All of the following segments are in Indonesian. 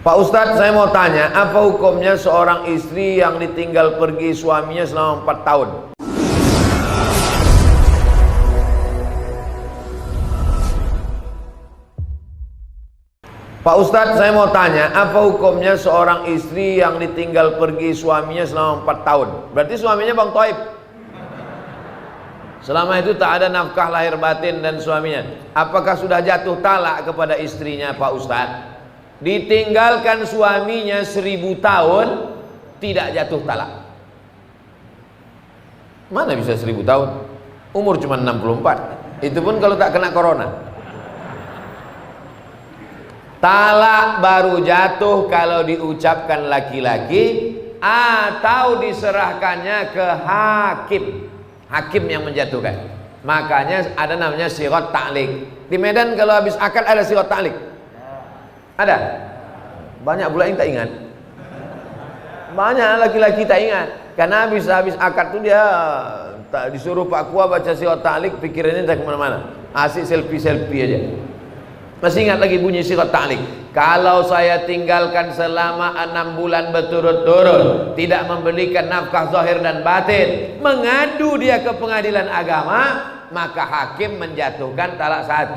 Pak Ustadz, saya mau tanya, apa hukumnya seorang istri yang ditinggal pergi suaminya selama 4 tahun? Pak Ustadz, saya mau tanya, apa hukumnya seorang istri yang ditinggal pergi suaminya selama 4 tahun? Berarti suaminya Bang Toib. Selama itu tak ada nafkah lahir batin dan suaminya. Apakah sudah jatuh talak kepada istrinya Pak Ustadz? Ditinggalkan suaminya 1000 tahun, tidak jatuh talak. Mana bisa 1000 tahun? Umur cuma 64. Itu pun kalau tak kena corona. Talak baru jatuh kalau diucapkan laki-laki atau diserahkannya ke hakim. Hakim yang menjatuhkan. Makanya ada namanya sirat ta'liq. Di Medan kalau habis akad ada sirat ta'liq. Ada? Banyak pula yang tak ingat. Banyak laki-laki tak ingat. Karena habis akad tu dia tak disuruh Pak Kua baca sirat ta'liq, pikirannya tak kemana-mana. Asik selfie-selfie aja. Masih ingat lagi bunyi sirat ta'liq. Kalau saya tinggalkan selama 6 bulan berturut-turut, tidak memberikan nafkah zahir dan batin, mengadu dia ke pengadilan agama, maka hakim menjatuhkan talak 1.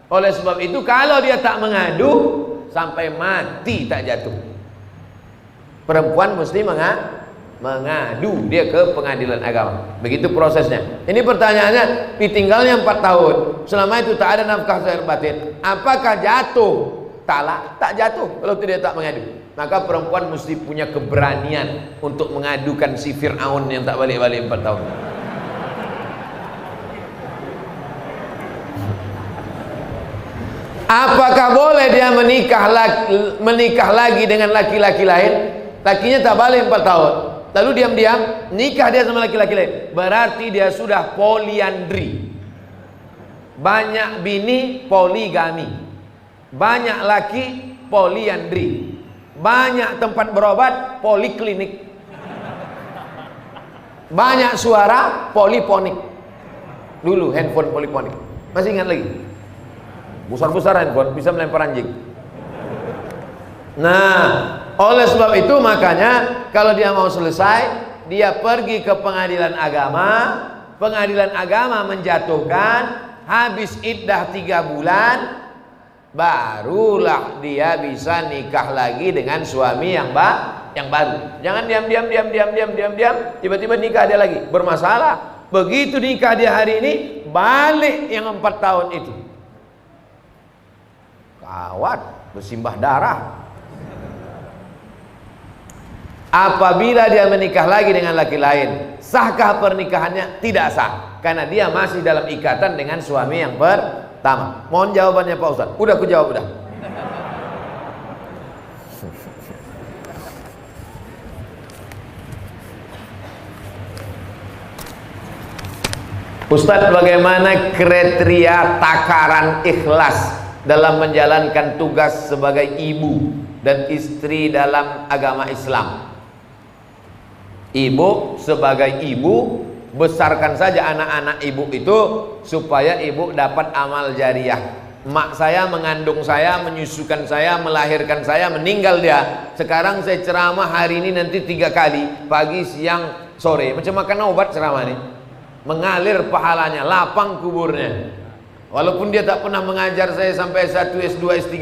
Oleh sebab itu kalau dia tak mengadu, sampai mati tak jatuh. Perempuan mesti mengadu dia ke pengadilan agama. Begitu prosesnya. Ini pertanyaannya, ditinggalnya 4 tahun, selama itu tak ada nafkah zahir batin, apakah jatuh talak? Tak jatuh kalau tidak tak mengadu. Maka perempuan mesti punya keberanian untuk mengadukan si Fir'aun yang tak balik-balik 4 tahun. Apakah boleh dia menikah lagi dengan laki-laki lain? Lakinya tak balik 4 tahun, lalu diam-diam nikah dia sama laki-laki lain, berarti dia sudah poliandri. Banyak bini, poligami. Banyak laki, poliandri. Banyak tempat berobat, poliklinik. Banyak suara, poliponik. Dulu handphone poliponik. Masih ingat lagi? Besar-besar handphone, bisa melempar anjing. Nah, oleh sebab itu makanya kalau dia mau selesai, dia pergi ke pengadilan agama. Pengadilan agama menjatuhkan, habis iddah 3 bulan, barulah dia bisa nikah lagi dengan suami yang baru. Jangan diam, tiba-tiba nikah dia lagi, bermasalah. Begitu nikah dia hari ini, balik yang 4 tahun itu. Kawat, bersimbah darah. Apabila dia menikah lagi dengan laki lain, sahkah pernikahannya? Tidak sah, karena dia masih dalam ikatan dengan suami yang pertama. Mohon jawabannya Pak Ustadz. Udah aku jawab udah. Ustadz, bagaimana kriteria takaran ikhlas dalam menjalankan tugas sebagai ibu dan istri dalam agama Islam? Ibu sebagai ibu, besarkan saja anak-anak ibu itu supaya ibu dapat amal jariah. Mak saya mengandung saya, menyusukan saya, melahirkan saya, meninggal dia. Sekarang saya ceramah hari ini nanti 3 kali, pagi, siang, sore. Macam makan obat ceramah ini. Mengalir pahalanya, lapang kuburnya. Walaupun dia tak pernah mengajar saya sampai S1, S2, S3,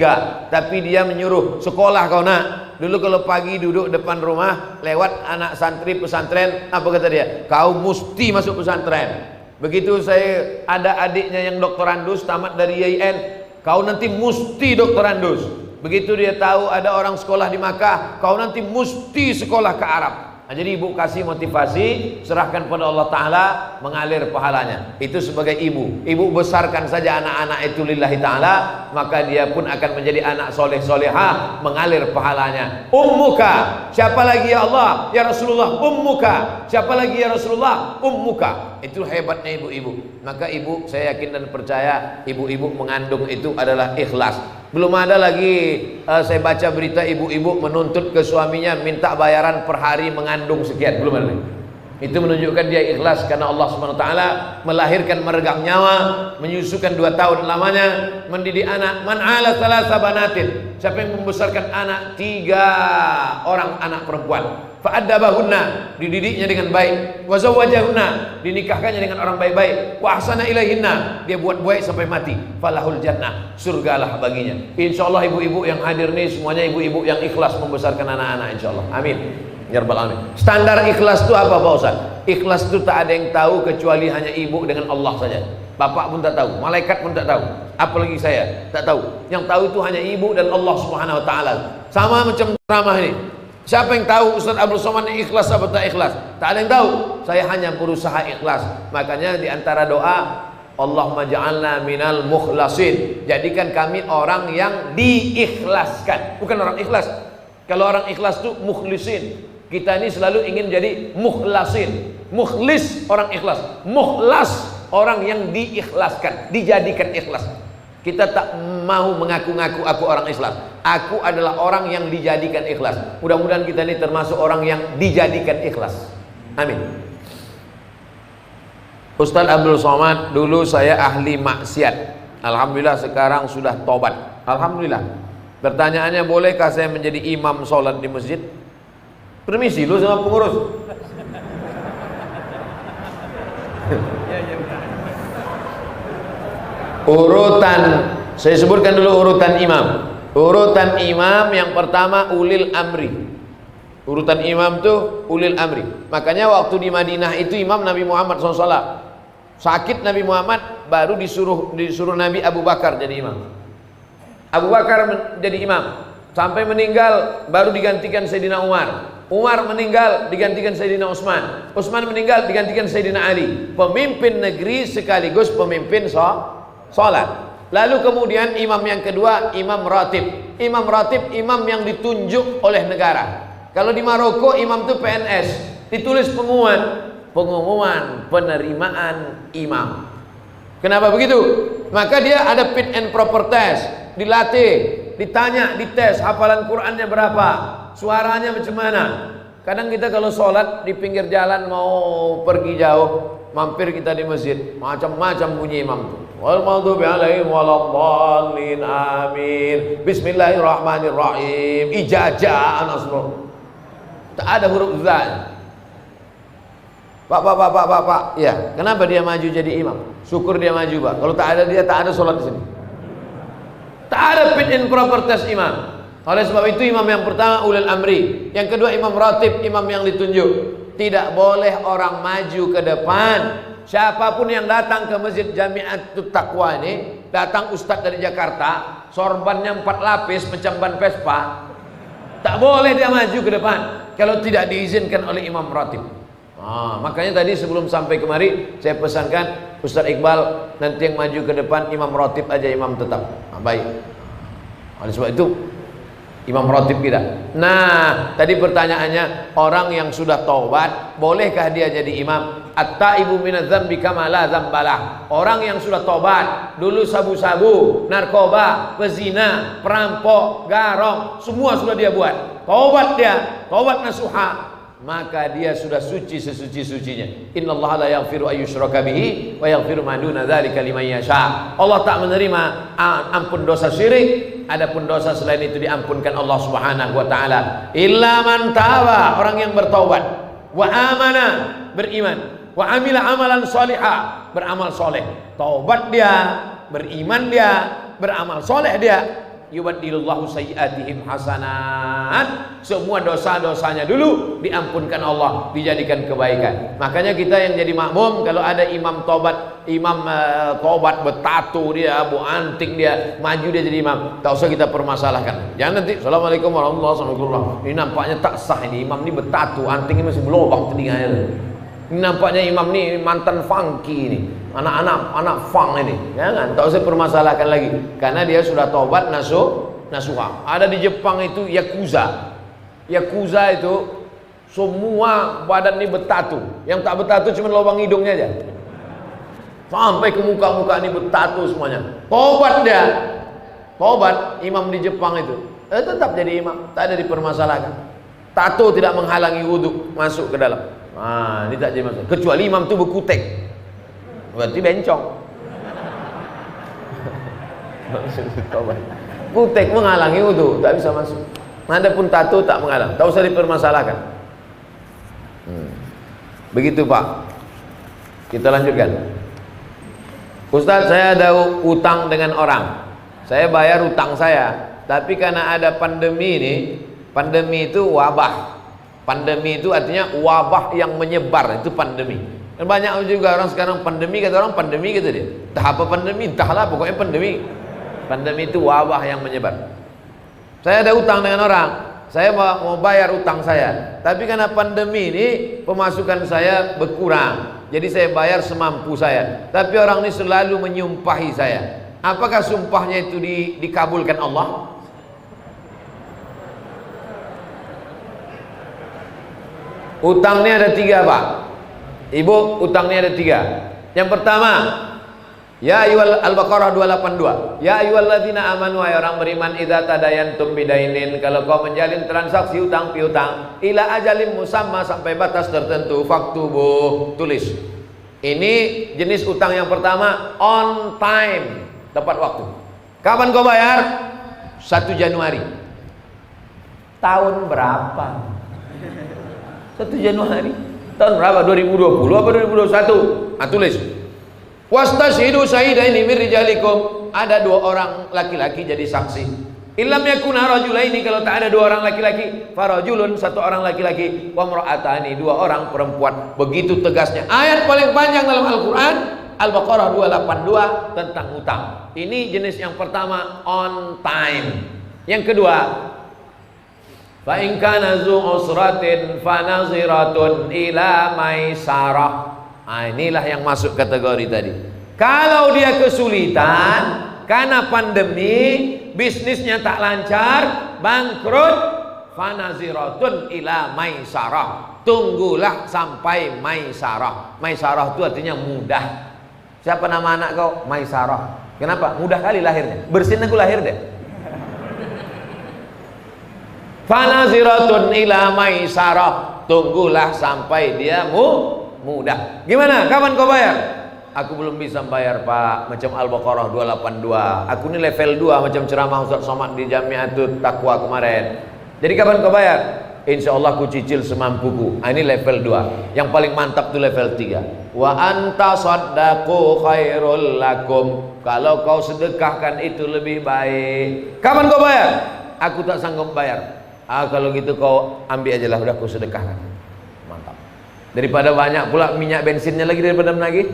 tapi dia menyuruh, sekolah kau nak. Dulu kalau pagi duduk depan rumah, lewat anak santri pesantren, apa kata dia? Kau mesti masuk pesantren. Begitu saya ada adiknya yang doktorandus, tamat dari IAIN, kau nanti mesti doktorandus. Begitu dia tahu ada orang sekolah di Makkah, kau nanti mesti sekolah ke Arab. Nah, jadi ibu kasih motivasi, serahkan pada Allah Ta'ala, mengalir pahalanya. Itu sebagai ibu. Ibu besarkan saja anak-anak itu lillahi ta'ala, maka dia pun akan menjadi anak soleh-solehah, mengalir pahalanya. Ummuka, siapa lagi ya Allah? Ya Rasulullah, ummuka. Siapa lagi ya Rasulullah? Ummuka. Itu hebatnya ibu-ibu. Maka ibu, saya yakin dan percaya, ibu-ibu mengandung itu adalah ikhlas. Belum ada lagi saya baca berita ibu-ibu menuntut ke suaminya minta bayaran per hari mengandung sekian. Belum ada lagi. Itu menunjukkan dia ikhlas karena Allah Subhanahu wa taala melahirkan meregang nyawa, menyusukan 2 tahun lamanya, mendidik anak. Man ala thalatha banatin, siapa yang membesarkan anak 3 orang anak perempuan, fa'addabahunna, dididiknya dengan baik, wa zawwajahunna, dinikahkannya dengan orang baik-baik, wa ahsana ilaihinna, dia buat baik sampai mati, falahul jannah, surgalah baginya. Insyaallah ibu-ibu yang hadir nih semuanya ibu-ibu yang ikhlas membesarkan anak-anak, insyaallah. Amin. Ya Rabbal Alamin. Standar ikhlas itu apa Pak Ustaz? Ikhlas itu tak ada yang tahu kecuali hanya ibu dengan Allah saja. Bapak pun tak tahu, malaikat pun tak tahu, apalagi saya tak tahu. Yang tahu itu hanya ibu dan Allah Subhanahu wa taala. Sama macam ceramah ini. Siapa yang tahu Ustaz Abdul Somad ini ikhlas atau tak ikhlas? Tak ada yang tahu. Saya hanya berusaha ikhlas. Makanya di antara doa, Allahumma ja'alna minal mukhlasin. Jadikan kami orang yang diikhlaskan, bukan orang ikhlas. Kalau orang ikhlas itu mukhlisin. Kita ini selalu ingin jadi mukhlasin. Mukhlis orang ikhlas, mukhlas orang yang diikhlaskan, dijadikan ikhlas. Kita tak mau mengaku-ngaku aku orang ikhlas. Aku adalah orang yang dijadikan ikhlas. Mudah-mudahan kita ini termasuk orang yang dijadikan ikhlas. Amin. Ustaz Abdul Somad, dulu saya ahli maksiat. Alhamdulillah sekarang sudah tobat. Alhamdulillah. Pertanyaannya, bolehkah saya menjadi imam sholat di masjid? Permisi lu sama pengurus. Urutan, saya sebutkan dulu urutan imam. Urutan imam yang pertama ulil amri. Urutan imam tuh ulil amri. Makanya waktu di Madinah itu imam Nabi Muhammad SAW. Sakit Nabi Muhammad, baru disuruh Nabi Abu Bakar jadi imam. Abu Bakar jadi imam sampai meninggal, baru digantikan Sayyidina Umar. Umar meninggal, digantikan Sayyidina Utsman. Utsman meninggal, digantikan Sayyidina Ali. Pemimpin negeri sekaligus pemimpin sholat. Lalu kemudian imam yang kedua, imam ratib. Imam ratib, imam yang ditunjuk oleh negara. Kalau di Maroko imam itu PNS, ditulis pengumuman penerimaan imam. Kenapa begitu? Maka dia ada fit and proper test, dilatih, ditanya, dites hafalan Qurannya berapa, suaranya macam mana. Kadang kita kalau sholat di pinggir jalan mau pergi jauh, mampir kita di masjid, macam-macam bunyi imam tuh. Wal maghdubi alaihim waladdallin, amin, bismillahirrahmanirrahim, ijajah nasrul. Tak ada huruf za. Pak, ya. Kenapa dia maju jadi imam? Syukur dia maju, Pak. Kalau tak ada dia, tak ada sholat di sini. Tak ada fit and proper test imam. Oleh sebab itu imam yang pertama ulil amri, yang kedua imam ratib, imam yang ditunjuk. Tidak boleh orang maju ke depan. Siapapun yang datang ke Masjid Jami'atut Taqwa ini, datang ustadz dari Jakarta, sorbannya 4 lapis macam ban Vespa, tak boleh dia maju ke depan kalau tidak diizinkan oleh imam ratib. Makanya tadi sebelum sampai kemari saya pesankan Ustaz Iqbal, nanti yang maju ke depan imam ratib aja, imam tetap. Baik. Oleh sebab itu imam ratib kita. Nah, tadi pertanyaannya, orang yang sudah taubat, bolehkah dia jadi imam? At-taibu minadz dzambi kama la dzambalah. Orang yang sudah taubat, dulu sabu-sabu, narkoba, pezina, perampok, garong, semua sudah dia buat. Taubat dia, taubat nasuha, maka dia sudah suci sesuci-sucinya. Innallaha la yaghfiru ayyushraka bihi wa yaghfiru ma duna dzalika liman yasha. Allah tak menerima ampun dosa syirik, adapun dosa selain itu diampunkan Allah Subhanahu wa taala. Illa man taba, orang yang bertaubat, wa amana, beriman, wa amila amalan salihah, beramal soleh. Taubat dia, beriman dia, beramal soleh dia. Yubaddilullahu sayyi'atihim hasanat. Semua dosa-dosanya dulu diampunkan Allah, dijadikan kebaikan. Makanya kita yang jadi makmum, kalau ada imam tobat, tobat bertato dia, anting dia, maju dia jadi imam, tak usah kita permasalahkan. Jangan nanti assalamualaikum warahmatullahi wabarakatuh, ini nampaknya tak sah, ini imam ini bertato, anting ini masih berlubang telinganya. Ini nampaknya imam ini mantan funky ini, anak funk ini. Jangan, tak usah permasalahkan lagi, karena dia sudah tobat nasuha. Ada di Jepang itu yakuza. Yakuza itu semua badan ini bertato. Yang tak bertato cuma lubang hidungnya aja. Sampai ke muka-muka ini bertato semuanya. Tobat dia. Tobat imam di Jepang itu. Tetap jadi imam, tak ada dipermasalahkan. Tato tidak menghalangi wudhu masuk ke dalam. Ah, ini tak jadi masalah. Kecuali imam itu berkutek, berarti bencong. Kutek menghalangi wudu, tak bisa masuk. Adapun tato tak menghalang, tak usah dipermasalahkan. Begitu Pak. Kita lanjutkan. Ustaz, saya ada utang dengan orang. Saya bayar utang saya, tapi karena ada pandemi ini, pandemi itu wabah. Pandemi itu artinya wabah yang menyebar, itu pandemi. Dan banyak juga orang sekarang pandemi, kata orang pandemi gitu dia. Entah apa pandemi, entahlah pokoknya pandemi. Pandemi itu wabah yang menyebar. Saya ada utang dengan orang, saya mau bayar utang saya, tapi karena pandemi ini pemasukan saya berkurang, jadi saya bayar semampu saya. Tapi orang ini selalu menyumpahi saya. Apakah sumpahnya itu dikabulkan Allah? Utangnya ada 3 Pak. Ibu, utangnya ada 3. Yang pertama, ya ayyuhal Al-Baqarah 282. Ya ayyuhalladzina amanu, wahai orang beriman, idza tadayantum bidainin, kalau kau menjalin transaksi utang piutang, ila ajalin musamma, sampai batas tertentu, faktubuh, tulis. Ini jenis utang yang pertama, on time, tepat waktu. Kapan kau bayar? 1 Januari. Tahun berapa? 1 Januari. Tahun berapa? 2020 apa 2021? Ah, tulis. Wastashidu syahidaini min rijalikum. Ada 2 orang laki-laki jadi saksi. Illam yakuna rajulaini, kalau tak ada 2 orang laki-laki, farajulun, 1 orang laki-laki, wa imra'atani, 2 orang perempuan. Begitu tegasnya. Ayat paling panjang dalam Al-Qur'an, Al-Baqarah 282, tentang hutang. Ini jenis yang pertama, on time. Yang kedua, fa in kana zu usratin fa naziratun ila maisarah. Ah, inilah yang masuk kategori tadi. Kalau dia kesulitan karena pandemi, bisnisnya tak lancar, bangkrut, fa naziratun ila maisarah. Tunggulah sampai maisarah. Maisarah itu artinya mudah. Siapa nama anak kau? Maisarah. Kenapa? Mudah kali lahirnya. Bersin aku lahir deh. Fanaziratun ila maisarah, tunggulah sampai dia mudah. Gimana? Kapan kau bayar? Aku belum bisa bayar Pak, macam Al-Baqarah 282. Aku ini level 2 macam ceramah Ustaz Somad di Jamiatul Taqwa kemarin. Jadi kapan kau bayar? Insya Allah aku cicil semampuku. Ini level 2. Yang paling mantap tuh level 3. Wa anta saddaqu khairul lakum. Kalau kau sedekahkan itu lebih baik. Kapan kau bayar? Aku tak sanggup bayar. Ah, kalau gitu kau ambil aja lah, udah aku sedekahkan. Mantap. Daripada banyak pula minyak bensinnya lagi, daripada menagih,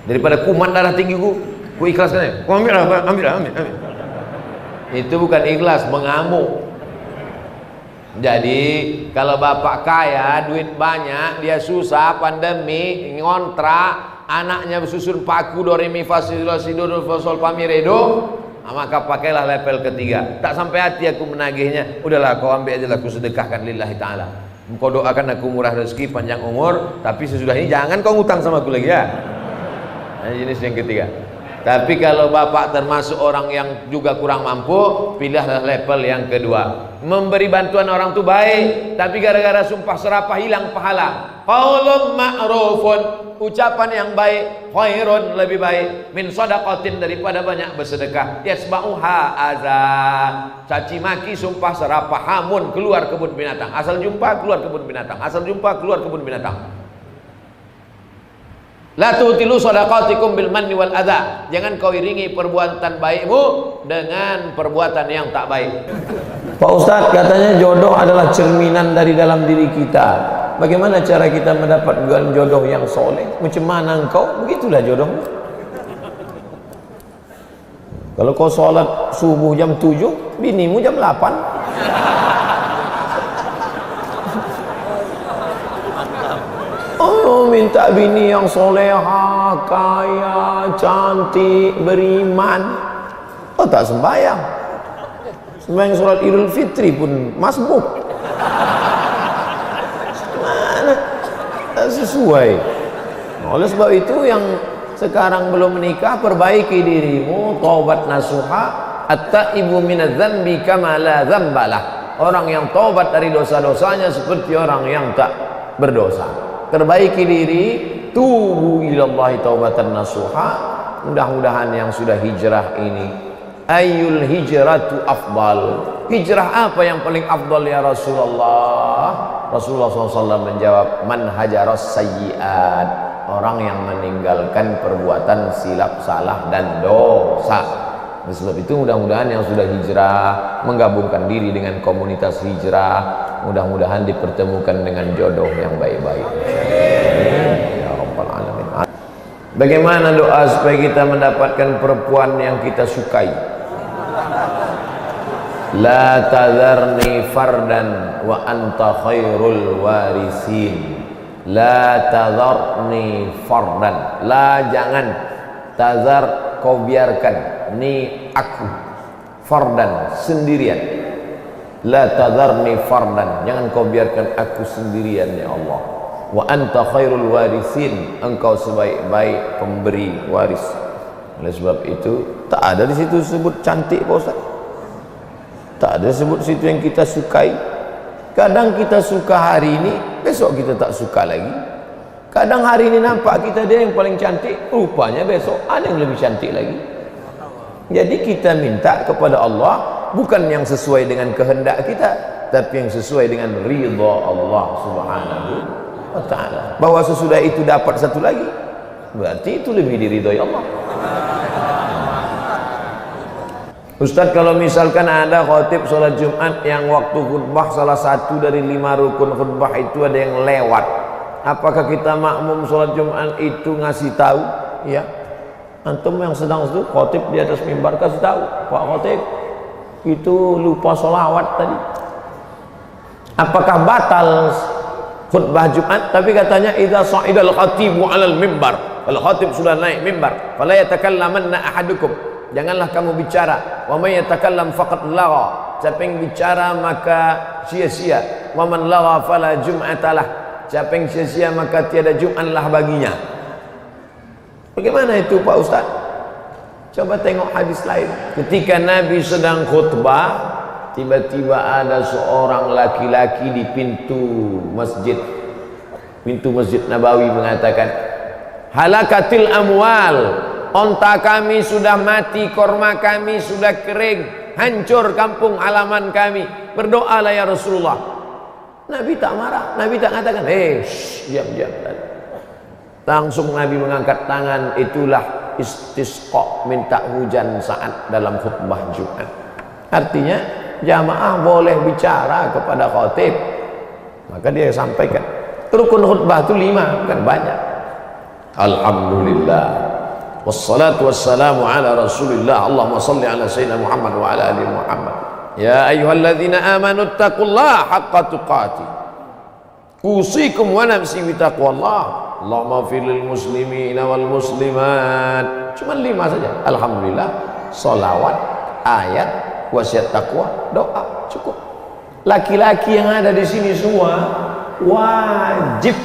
daripada kuman darah tinggi ku ikhlaskan ya. Kau ambil lah, ambil. Itu bukan ikhlas, mengamuk. Jadi kalau bapak kaya, duit banyak, dia susah, pandemi, ngontrak, anaknya bersusun paku do re mi fa si do sol fa mi re do. Maka pakailah level ketiga. Tak sampai hati aku menagihnya, udahlah kau ambil aja lah, aku sedekahkan lillahi ta'ala. Kau doakan aku murah rezeki, panjang umur, tapi sesudah ini jangan kau ngutang sama aku lagi ya. Nah, jenis yang ketiga. Tapi kalau bapak termasuk orang yang juga kurang mampu, pilihlah level yang kedua. Memberi bantuan orang itu baik, tapi gara-gara sumpah serapah hilang pahala. Qaulun ma'rufun, ucapan yang baik, khairun, lebih baik, min shadaqatin, daripada banyak bersedekah. Yasma'uha adza, caci maki, sumpah serapah, hamun, keluar kebun binatang. Asal jumpa keluar kebun binatang, asal jumpa keluar kebun binatang. La tutilu shadaqatikum bil manni wal adza. Jangan kau iringi perbuatan baikmu dengan perbuatan yang tak baik. Pak Ustadz, katanya jodoh adalah cerminan dari dalam diri kita. Bagaimana cara kita mendapatkan jodoh yang soleh? Macam mana engkau? Begitulah jodohmu. Kalau kau sholat subuh jam 7, binimu jam 8. Oh, minta bini yang soleha, kaya, cantik, beriman. Oh, tak sembahyang. Sembahyang sholat Idul Fitri pun masbuk. Mana? Tak sesuai. Oleh sebab itu yang sekarang belum menikah, perbaiki dirimu, taubat nasuha, at-taibu minadz-dzambi kama la dzambalah. Orang yang taubat dari dosa-dosanya seperti orang yang tak berdosa. Perbaiki diri, tubu ilallahi taubatan nasuha. Mudah-mudahan yang sudah hijrah ini, ayyul hijratu afdal, hijrah apa yang paling afdal ya Rasulullah? Rasulullah SAW menjawab, man hajaras sayyiat, orang yang meninggalkan perbuatan silap, salah dan dosa. Oleh sebab itu mudah-mudahan yang sudah hijrah menggabungkan diri dengan komunitas hijrah, mudah-mudahan dipertemukan dengan jodoh yang baik-baik. Ya Rabbal Alamin. Bagaimana doa supaya kita mendapatkan perempuan yang kita sukai? La tadharni fardan wa anta khairul warisin. La tadharni fardan. La, jangan. Tazar, kau biarkan. Ni aku fardan, sendirian. La tadharni fardan, jangan kau biarkan aku sendirian ya Allah. Wa anta khairul warisin, engkau sebaik-baik pemberi waris. Oleh sebab itu tak ada di situ sebut cantik Pak Ustaz, tak ada sebut situ yang kita sukai. Kadang kita suka hari ini, besok kita tak suka lagi. Kadang hari ini nampak kita dia yang paling cantik, rupanya besok ada yang lebih cantik lagi. Jadi kita minta kepada Allah bukan yang sesuai dengan kehendak kita, tapi yang sesuai dengan ridha Allah Subhanahu wa ta'ala. Bahwa sesudah itu dapat satu lagi, berarti itu lebih diridhai Allah. Ustaz, kalau misalkan ada khotib sholat Jumat yang waktu khutbah salah satu dari 5 rukun khutbah itu ada yang lewat, apakah kita makmum sholat Jumat itu ngasih tahu? Ya, antum yang sedang itu khotib di atas mimbar kasih tahu, Pak Khotib itu lupa sholawat tadi. Apakah batal khutbah Jumat? Tapi katanya idza sa'idal khatibu 'alal mimbar, kalau khotib sudah naik mimbar, fala yatakallamanna ahadukum, janganlah kamu bicara. Wa may yatakallam faqad lagha, siapa yang bicara maka sia-sia. Wa man lagha fala jum'atalah, siapa yang sia-sia maka tiada Jumatlah baginya. Bagaimana itu Pak Ustaz? Coba tengok hadis lain. Ketika Nabi sedang khutbah, tiba-tiba ada seorang laki-laki di pintu masjid Nabawi mengatakan, halakatil amwal, onta kami sudah mati, korma kami sudah kering, hancur kampung halaman kami, berdoalah ya Rasulullah. Nabi tak marah, Nabi tak katakan, diam-diam. Langsung Nabi mengangkat tangan, itulah istisqa, minta hujan saat dalam khutbah Jumat. Artinya jamaah boleh bicara kepada khotib, maka dia sampaikan. Rukun khutbah itu 5, bukan banyak. Alhamdulillah, wassalatu wassalamu ala Rasulillah, Allahumma salli ala sayyidina Muhammad wa ala ali Muhammad. Ya ayyuhalladzina amanu taqullaha haqqa tuqatih, usikum wa nafsi bi taqwallah, Allahumma filil muslimina wal muslimat. Cuma 5 saja. Alhamdulillah, salawat, ayat, wasiat takwa, doa, cukup. Laki-laki yang ada di sini semua wajib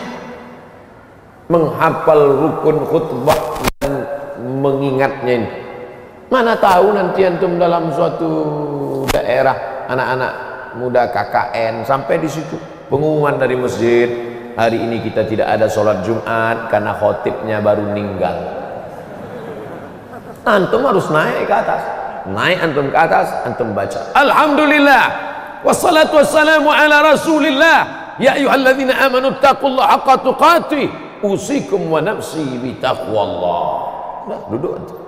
menghafal rukun khutbah dan mengingatnya ini. Mana tahu nanti antum dalam suatu daerah anak-anak muda KKN sampai di situ pengumuman dari masjid, hari ini kita tidak ada sholat Jumat karena khotibnya baru meninggal. Antum harus naik ke atas, naik antum ke atas, antum baca Alhamdulillah wassalatu wassalamu ala Rasulillah, ya ayyuhalladzina amanu taqullaha haqqa tuqatih, usikum wa nafsi bi taqwallah. Udah, duduk antum.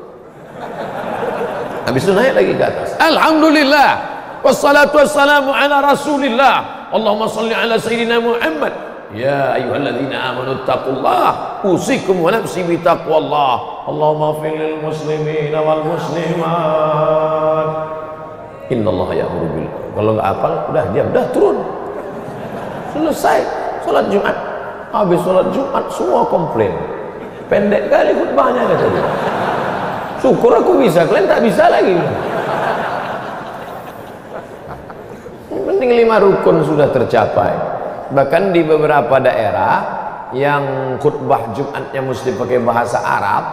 Habis itu naik lagi ke atas, Alhamdulillah wassalatu wassalamu ala Rasulillah, Allahumma salli ala sayyidina Muhammad, ya ayyuhalladzina amanu taqullaha, usikum wa nafsi bi taqwallah, Allahumma filil muslimina wal muslimat, innallaha ya'muru bil. Kalau enggak hafal udah diam, udah turun, selesai salat Jumat. Habis salat Jumat semua komplain, pendek kali khutbahnya katanya. Syukur aku bisa, kalian tak bisa lagi. Penting 5 rukun sudah tercapai. Bahkan di beberapa daerah yang khutbah Jumatnya mesti pakai bahasa Arab,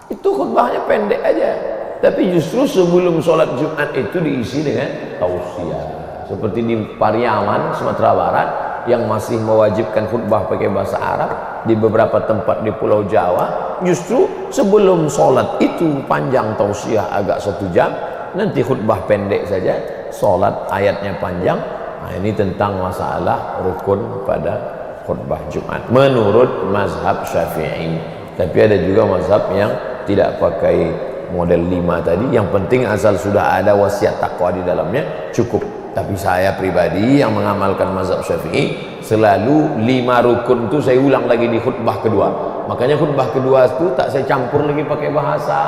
itu khutbahnya pendek aja, tapi justru sebelum sholat Jumat itu diisi dengan tausiah. Seperti di Pariaman, Sumatera Barat, yang masih mewajibkan khutbah pakai bahasa Arab di beberapa tempat di Pulau Jawa. Justru sebelum sholat itu panjang tausiah agak 1 jam, nanti khutbah pendek saja, sholat ayatnya panjang. Nah, ini tentang masalah rukun pada khutbah Jumat menurut mazhab Syafi'i. Tapi ada juga mazhab yang tidak pakai model 5 tadi, yang penting asal sudah ada wasiat takwa di dalamnya cukup. Tapi saya pribadi yang mengamalkan mazhab Syafi'i, selalu 5 rukun itu saya ulang lagi di khutbah kedua. Makanya khutbah kedua itu tak saya campur lagi pakai bahasa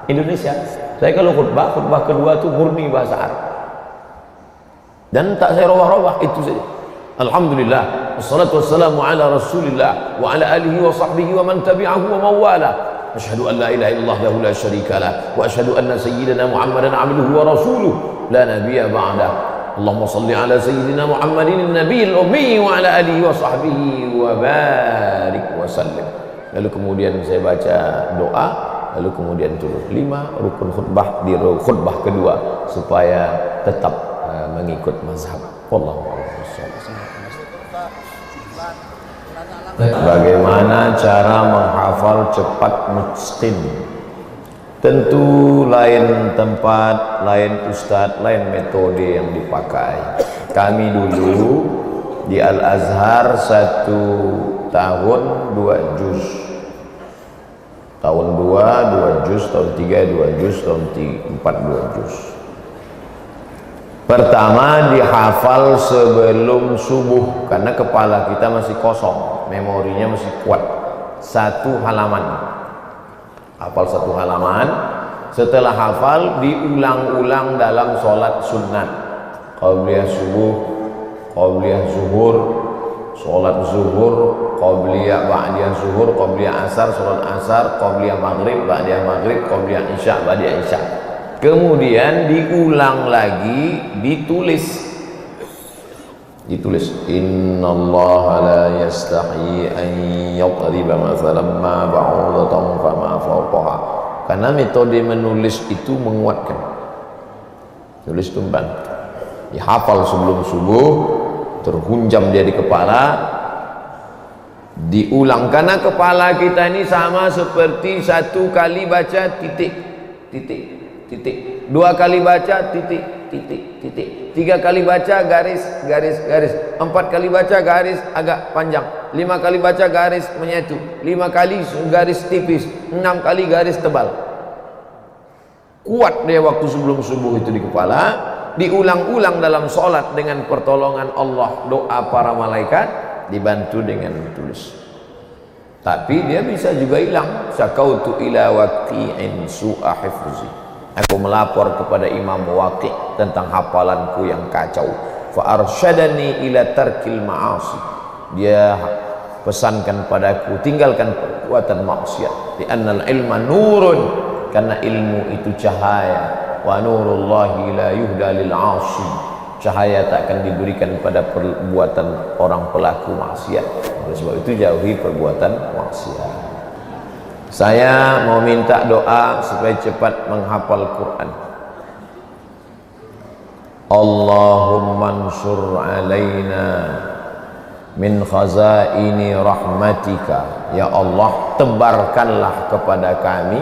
Indonesia. Saya kalau khutbah kedua itu murni bahasa Arab, dan tak saya robah-robah, itu saja. Alhamdulillah, wassalatu wassalamu ala rasulillah wa ala alihi wa sahbihi wa man tabi'ahu wa mawala. Asyhadu an la ilaha illallah wahdahu la syarika lah, wa asyhadu anna sayyidina Muhammadan abduhu wa rasuluh la nabiyya ba'dah. Allahumma salli ala sayyidina Muhammadin nabiyil ummi wa ala alihi wa sahbihi wa barik wa sallim. Lalu kemudian saya baca doa, lalu kemudian turun 5 rukun khutbah di khutbah kedua supaya tetap mengikut mazhab. Wallahu a'lam. Bagaimana cara menghafal cepat mutqin? Tentu lain tempat, lain ustadz, lain metode yang dipakai. Kami dulu di Al-Azhar 1 tahun 2 juz, tahun 2 juz, tahun 3 2 juz, tahun 4 2 juz. Pertama dihafal sebelum subuh, karena kepala kita masih kosong, memorinya masih kuat. 1 halaman, hafal 1 halaman. Setelah hafal diulang-ulang dalam sholat sunat, qabliyah subuh, qabliyah zuhur, sholat zuhur, qabliyah ba'diyah zuhur, qabliyah asar, sholat asar, qabliyah maghrib, ba'diyah maghrib, qabliyah isya, ba'diyah isya. Kemudian diulang lagi, ditulis. Innallaha la yastahi an yadriba mathalan ma ba'udatan fama fawqaha. Karena metode menulis itu menguatkan. Tulis tumban, dihafal sebelum subuh, terhunjam dia di kepala, diulang. Karena kepala kita ini sama seperti 1 kali baca titik, titik, titik, 2 kali baca titik, titik, titik, 3 kali baca garis, garis, garis, 4 kali baca garis agak panjang, 5 kali baca garis menyatu, 5 kali garis tipis, 6 kali garis tebal. Kuat dia waktu sebelum subuh itu di kepala. Diulang-ulang dalam sholat dengan pertolongan Allah, doa para malaikat, dibantu dengan tulis. Tapi dia bisa juga hilang. Syakautu ila waqi'in su'a hifzi. Aku melapor kepada Imam Waqi' tentang hafalanku yang kacau. Fa arsyadani ila tarkil ma'asi. Dia pesankan padaku, tinggalkan perbuatan maksiat. Di annal ilma nurun, karena ilmu itu cahaya. Wa nurullahi la yuhda lil 'asi. Cahaya tak akan diberikan pada perbuatan orang pelaku maksiat. Oleh sebab itu jauhi perbuatan maksiat. Saya mau minta doa supaya cepat menghafal Quran. Allahumma ansur alaina min khazaini rahmatika. Ya Allah, tebarkanlah kepada kami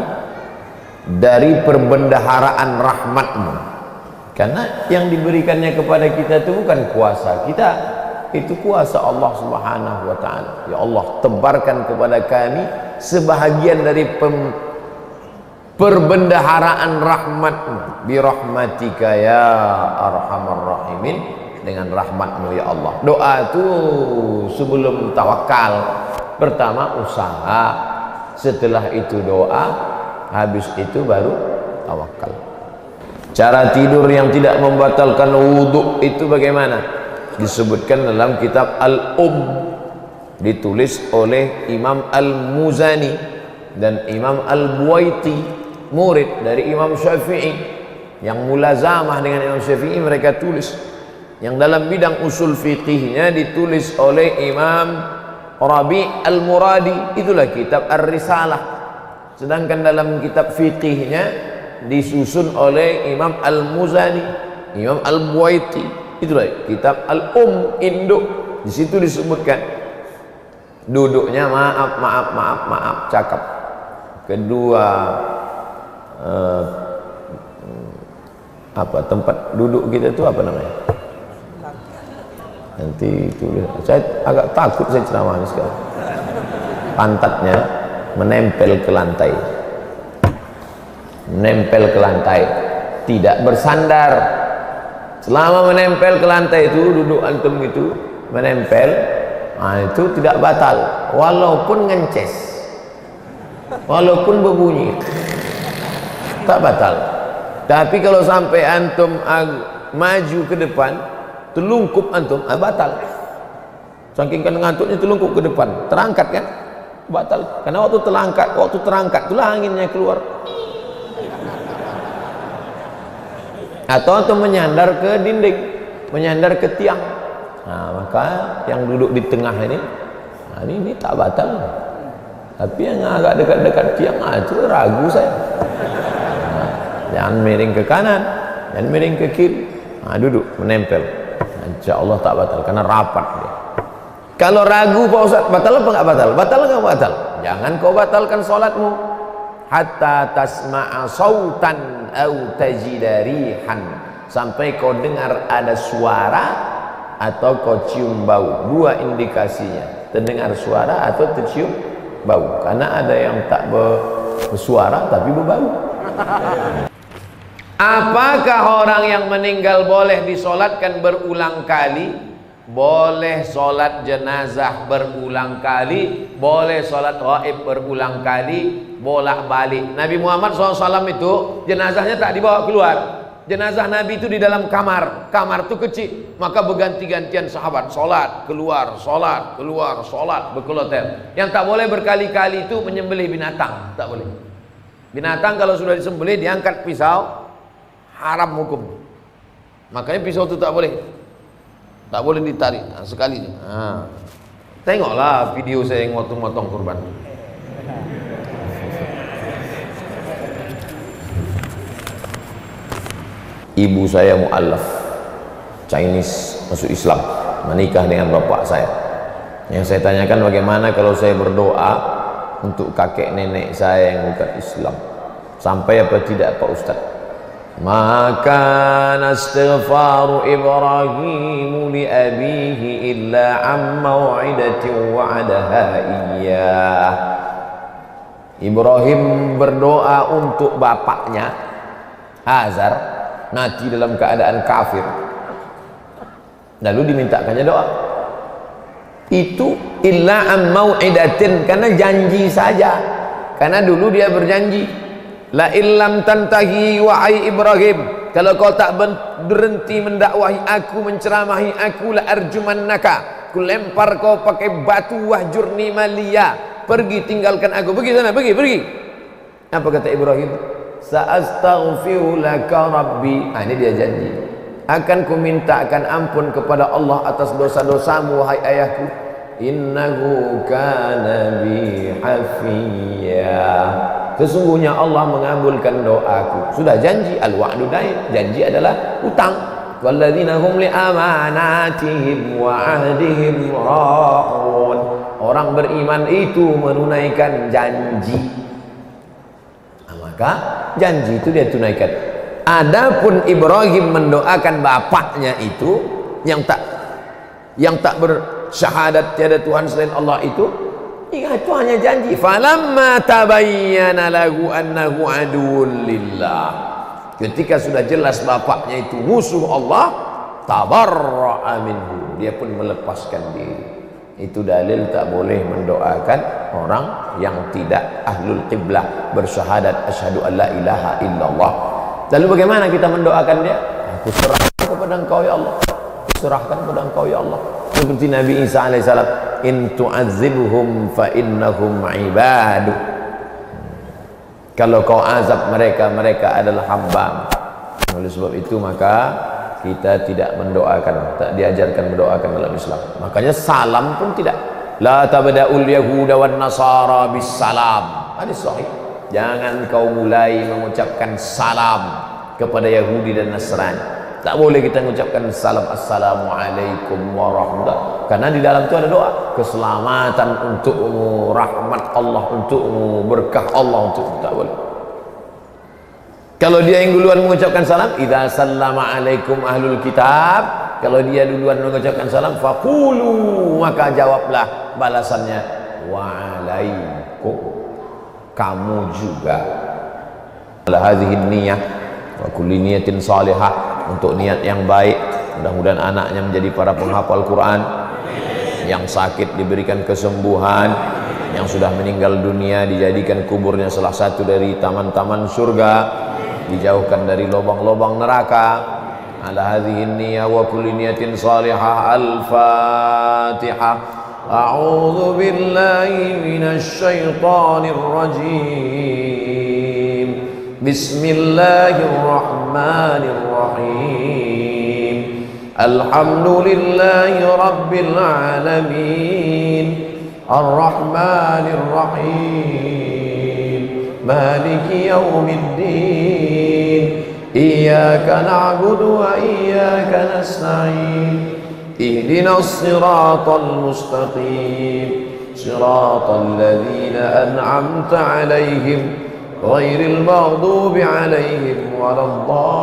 dari perbendaharaan rahmatmu. Karena yang diberikannya kepada kita itu bukan kuasa kita, itu kuasa Allah Subhanahu wa ta'ala. Ya Allah, tebarkan kepada kami sebahagian dari perbendaharaan rahmatmu, bi rahmatika ya arhamar rahimin, dengan rahmatmu ya Allah. Doa itu sebelum tawakal, pertama usaha, setelah itu doa, habis itu baru tawakal. Cara tidur yang tidak membatalkan wudhu itu bagaimana? Disebutkan dalam kitab ditulis oleh Imam Al-Muzani dan Imam Al-Buwaiti, murid dari Imam Syafi'i yang mulazamah dengan Imam Syafi'i. Mereka tulis yang dalam bidang usul fiqihnya ditulis oleh Imam Rabi' Al-Muradi, itulah kitab Ar-Risalah. Sedangkan dalam kitab fiqihnya disusun oleh Imam Al-Muzani, Imam Al-Buwaiti, itulah kitab Al-Induk. Di situ disebutkan duduknya maaf, cakap. Kedua, apa tempat duduk kita itu apa namanya? Nanti itu saya agak takut saya ceramah sekarang. Pantatnya menempel ke lantai, tidak bersandar. Selama menempel ke lantai itu, duduk antum itu menempel, itu tidak batal, walaupun ngences, walaupun berbunyi, tak batal. Tapi kalau sampai antum maju ke depan, telungkup antum, batal. Saking kan ngantuknya telungkup ke depan, terangkat kan, batal. Karena waktu terangkat itulah anginnya keluar. Atau antum menyandar ke dinding, menyandar ke tiang. Nah, maka yang duduk di tengah ini tak batal. Tapi yang agak dekat-dekat tiang, itu ragu saya. Jangan miring ke kanan, jangan miring ke kiri. Duduk menempel. Insya Allah tak batal karena rapat dia. Kalau ragu Pak Ustaz, batal apa enggak batal? Batal enggak batal? Jangan kau batalkan salatmu hatta tasma'a sautan au tajida rihan, sampai kau dengar ada suara atau kau cium bau. Dua indikasinya, terdengar suara atau tercium bau. Karena ada yang tak bersuara tapi berbau. Apakah orang yang meninggal boleh disolatkan berulang kali? Boleh solat jenazah berulang kali, boleh solat ghaib berulang kali, bolak-balik. Nabi Muhammad SAW itu jenazahnya tak dibawa keluar. Jenazah Nabi itu di dalam kamar itu kecil, maka berganti-gantian sahabat solat keluar, solat berkeloter. Yang tak boleh berkali-kali itu menyembelih binatang, tak boleh. Binatang kalau sudah disembelih diangkat pisau, haram hukum. Makanya pisau itu tak boleh ditarik. Sekali. Tengoklah video saya yang motong-motong kurban. Ibu saya mu'allaf, Chinese, masuk Islam, menikah dengan bapak saya. Yang saya tanyakan, bagaimana kalau saya berdoa untuk kakek nenek saya yang bukan Islam, sampai apa tidak Pak Ustaz? Maka nastighfaru Ibrahim li abihi illa am mau'idatin wa'adaha iyyah. Ibrahim berdoa untuk bapaknya Azar, mati dalam keadaan kafir, lalu dimintakannya doa. Itu illa am mau'idatin, karena janji saja. Karena dulu dia berjanji, la illam tantahi wahai Ibrahim, kalau kau tak berhenti mendakwahi aku, menceramahi aku, la arjumannaka, ku lempar kau pakai batu, wahjurni maliya, pergi tinggalkan aku, pergi sana, pergi. Apa kata Ibrahim? Sa'astaghfiru laka rabbi. Ini dia janji, akan ku mintakan ampun kepada Allah atas dosa-dosamu wahai ayahku, innahu kana bi hafiya. Sesungguhnya Allah mengabulkan doaku. Sudah janji, al-wa'du dain, janji adalah utang. Walladzina hum li amanatihim wa ahdihim ra'un. Orang beriman itu menunaikan janji. Maka janji itu dia tunaikan. Adapun Ibrahim mendoakan bapaknya itu yang tak bersyahadat tiada Tuhan selain Allah itu hanya janji. Falamma tabayyana lahu annahu aduwwun lillah, ketika sudah jelas bapaknya itu musuh Allah, tabarra'a minhu, dia pun melepaskan diri. Itu dalil tak boleh mendoakan orang yang tidak ahlul qiblah, bersyahadat asyhadu an la ilaha illallah. Lalu bagaimana kita mendoakan dia? Aku serahkan kepada Engkau ya Allah, serahkan kepada Engkau ya Allah. Seperti Nabi Isa alaihissalam, in tu'adzibhum fa innahum ibadu. Kalau kau azab mereka, mereka adalah hamba. Oleh sebab itu maka kita tidak mendoakan, tak diajarkan mendoakan dalam Islam. Makanya salam pun tidak. La tabda'ul yahuda wan nasara bis salam. Hadis sahih. Jangan kau mulai mengucapkan salam kepada Yahudi dan Nasrani. Tak boleh kita mengucapkan salam assalamualaikum warahmatullahi, karena di dalam itu ada doa keselamatan untukmu, rahmat Allah untukmu, berkah Allah untukmu. Tak boleh. Kalau dia yang duluan mengucapkan salam, idza sallama alaikum ahlul kitab, kalau dia duluan mengucapkan salam, faqulu, maka jawablah balasannya waalaikum, kamu juga. Ala hadhihi niyyah wa kulli niyatin salihah, untuk niat yang baik. Mudah-mudahan anaknya menjadi para penghafal Quran, yang sakit diberikan kesembuhan, yang sudah meninggal dunia dijadikan kuburnya salah satu dari taman-taman surga, dijauhkan dari lubang-lubang neraka. Ala hadhihi niyyah wa kulli niyatin salihah. Al-Fatihah. A'udzu billahi minasy syaithanir rajim. Bismillahirrahmanirrahim. Alhamdulillahi rabbil alamin. Ar-Rahmanir Rahim. Maliki yaumiddin. Iyyaka na'budu wa iyyaka nasta'in. Ihdinas siratal mustaqim. Siratal ladzina an'amta 'alaihim ghairil maghdubi 'alaihim waladdallin.